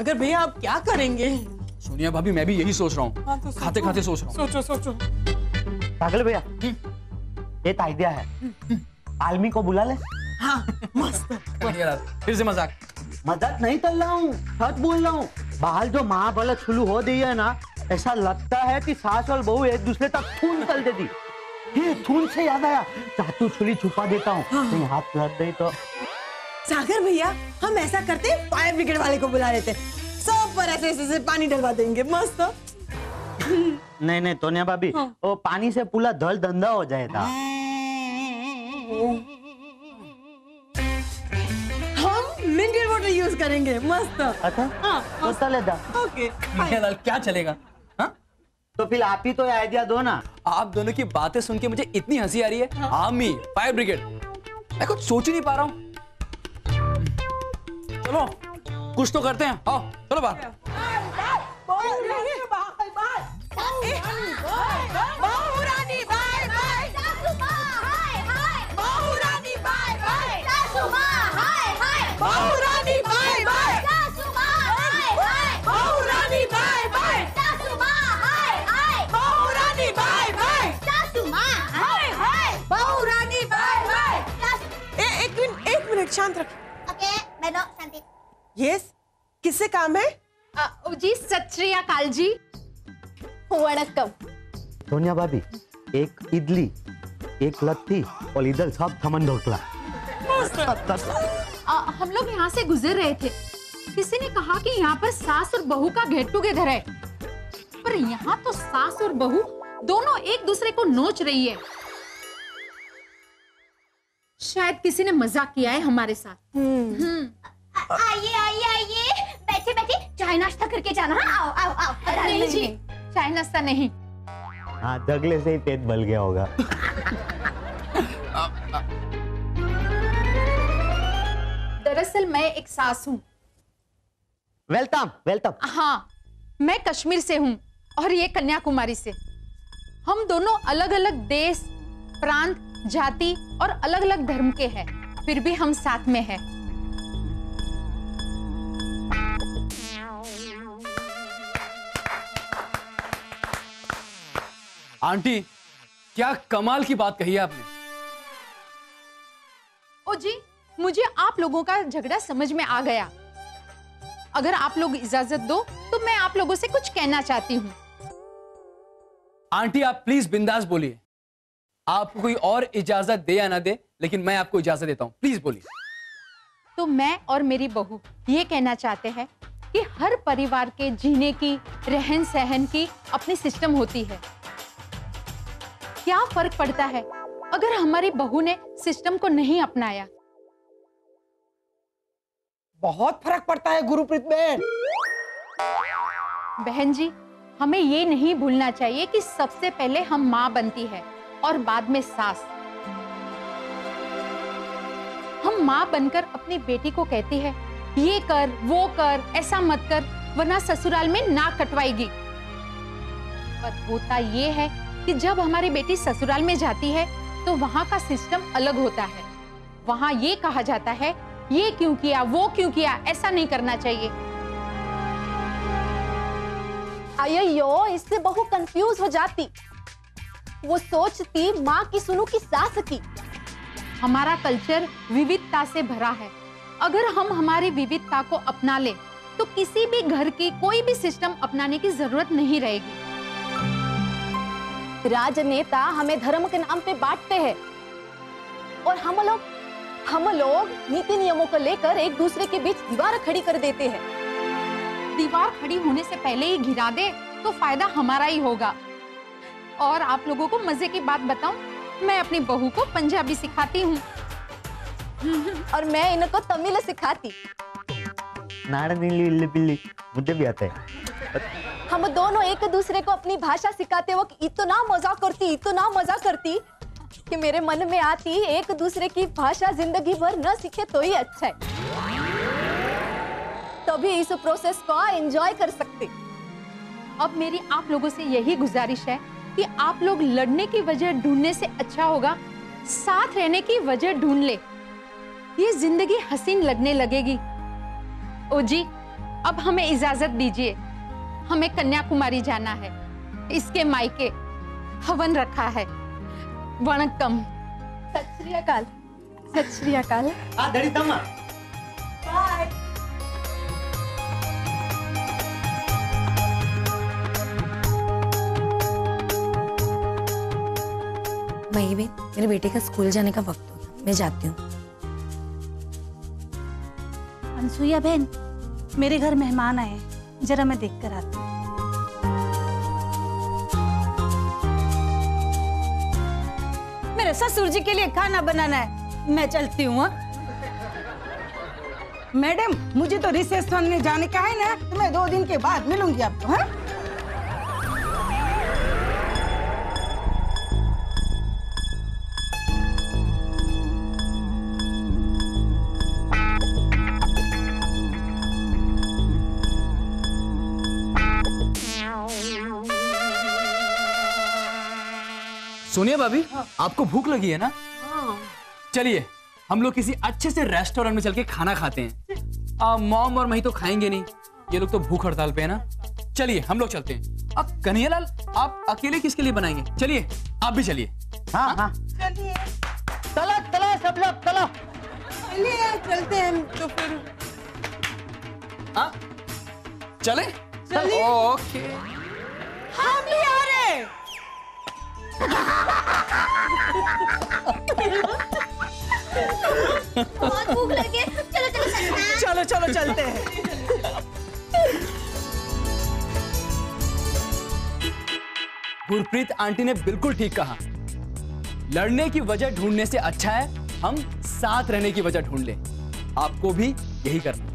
सागर भैया आप क्या करेंगे? सोनिया भाभी मैं भी यही सोच रहा हूँ। हाँ, तो खाते खाते सोच रहा हूँ। सोचो। सागर भैया एक आइडिया है, आलमी को बुला ले। हाँ मस्त। फिर से मजाक नहीं कर रहा हूँ, सच बोल रहा हूँ। बाहर जो महाभारत शुरू हो गई है ना, ऐसा लगता है कि सास और बहू एक दूसरे तक खून कर देती। ये खून से याद आया, चाकू छुरी छुपा देता हूँ, कहीं हाथ लग गई तो। सागर भैया हम ऐसा करते, फायर ब्रिगेड वाले को बुला लेते, सब पर ऐसे पानी डलवा देंगे। मस्त। नहीं तोनिया भाभी, वो पानी से पूरा धल धंधा हो जाएगा। हम मिनरल वाटर यूज करेंगे। मस्त। अच्छा तो चलेगा। ओके क्या चलेगा? हाँ तो फिर आप ही तो आइडिया दो ना। आप दोनों की बातें सुन के मुझे इतनी हंसी आ रही है। आर्मी, फायर ब्रिगेड, मैं कुछ सोच ही नहीं पा रहा हूँ। चलो कुछ तो करते हैं। आओ चलो बाहर। एक मिनट शांत रख। ओके बैठो शांति। यस किससे काम है? जी सत श्री अकाल जी। वणक्कम। सोनिया भाभी एक इडली, एक लत्ती और इधर सब थमन ढोकला। हम लोग यहाँ से गुजर रहे थे, किसी ने कहा कि यहाँ पर सास और बहू का गेट टुगेदर है, पर यहाँ तो सास और बहू दोनों एक दूसरे को नोच रही है। शायद किसी ने मजाक किया है हमारे साथ। आइए बैठे चाय नाश्ता करके जाना। आओ। नहीं जी, चाय नाश्ता नहीं। हाँ जगले से ही पेट भर गया होगा। दरअसल मैं एक सास हूँ। वेलकम। हाँ, मैं कश्मीर से हूँ और ये कन्याकुमारी से। हम दोनों अलग अलग देश, प्रांत, जाति और अलग अलग धर्म के हैं, फिर भी हम साथ में हैं। आंटी क्या कमाल की बात कही है आपने। ओ जी, मुझे आप लोगों का झगड़ा समझ में आ गया। अगर आप लोग इजाजत दो तो मैं आप लोगों से कुछ कहना चाहती हूँ। आंटी आप प्लीज बिंदास बोलिए। आपको कोई और इजाजत दे या ना दे, लेकिन मैं आपको इजाजत देता हूँ, प्लीज बोलिए। तो मैं और मेरी बहू ये कहना चाहते हैं कि हर परिवार के जीने की, रहन सहन की अपनी सिस्टम होती है। क्या फर्क पड़ता है अगर हमारी बहू ने सिस्टम को नहीं अपनाया? बहुत फर्क पड़ता है गुरुप्रीत बहन। बहन जी, हमें ये नहीं भूलना चाहिए कि सबसे पहले हम माँ बनती है और बाद में सास। हम माँ बनकर अपनी बेटी को कहती है ये कर, वो कर, ऐसा मत कर, वरना ससुराल में नाक कटवाएगी। पर होता ये है कि जब हमारी बेटी ससुराल में जाती है तो वहां का सिस्टम अलग होता है। वहां ये कहा जाता है ये क्यों किया, वो क्यों किया, ऐसा नहीं करना चाहिए। अयो, इससे बहू कंफ्यूज हो जाती। वो सोचती माँ की सुनू की सास की। हमारा कल्चर विविधता से भरा है। अगर हम हमारी विविधता को अपना ले तो किसी भी घर की कोई भी सिस्टम अपनाने की जरूरत नहीं रहेगी। राजनेता हमें धर्म के नाम पे बांटते हैं और हम लोग नीति नियमों को लेकर एक दूसरे के बीच दीवार खड़ी कर देते हैं। दीवार खड़ी होने से पहले ही घिरा दे तो फायदा हमारा ही होगा। और आप लोगों को मजे की बात बताऊं, मैं अपनी बहू को पंजाबी सिखाती हूँ और मैं इनको तमिल सिखाती। मुझे भी आता है। हम दोनों एक दूसरे को अपनी भाषा सिखाते वक्त इतना मजा करती कि मेरे मन में आती एक दूसरे की भाषा जिंदगी भर न सीखे तो ही अच्छा है, तभी इस प्रोसेस को एंजॉय कर सकते। अब मेरी आप लोगों से यही गुजारिश है कि आप लोग लड़ने की वजह ढूंढने से अच्छा होगा साथ रहने की वजह ढूंढ ले, ये जिंदगी हसीन लगने लगेगी। ओ जी, अब हमें इजाजत दीजिए, हमें कन्याकुमारी जाना है, इसके मायके हवन रखा है। वणक्कम। सत श्री अकाल। सत श्री अकाल। आ धड़ी तम्मा। बाय। मई बेन, मेरे बेटे का स्कूल जाने का वक्त हो गया, मैं जाती हूँ। अनसुईया बहन, मेरे घर मेहमान आए, जरा मैं देख कर आती हूँ। मेरे ससुर जी के लिए खाना बनाना है, मैं चलती हूँ। मैडम, मुझे तो रिसेप्शन में जाने का है ना, तो मैं 2 दिन के बाद मिलूंगी आपको। हाँ? सोनिया भाभी, आपको भूख लगी है ना? चलिए हम लोग किसी अच्छे से रेस्टोरेंट में चल के खाना खाते हैं। मॉम और मही तो खाएंगे नहीं, ये लोग तो भूख हड़ताल पे है ना। चलिए हम लोग चलते हैं। अब कन्हैयालाल, आप अकेले किसके लिए बनाएंगे? चलिए आप भी चलिए। हाँ हाँ चलिए चलो चलो सब लोग चलो। चलिए, चलते हैं तो फिर। हाँ चले? चलिए। ओके। हम भी आ रहे। बहुत भूख लगी है, चलो चलो चलते हैं। चलो चलो चलते हैं। गुरप्रीत आंटी ने बिल्कुल ठीक कहा, लड़ने की वजह ढूंढने से अच्छा है हम साथ रहने की वजह ढूंढ लें। आपको भी यही करना है।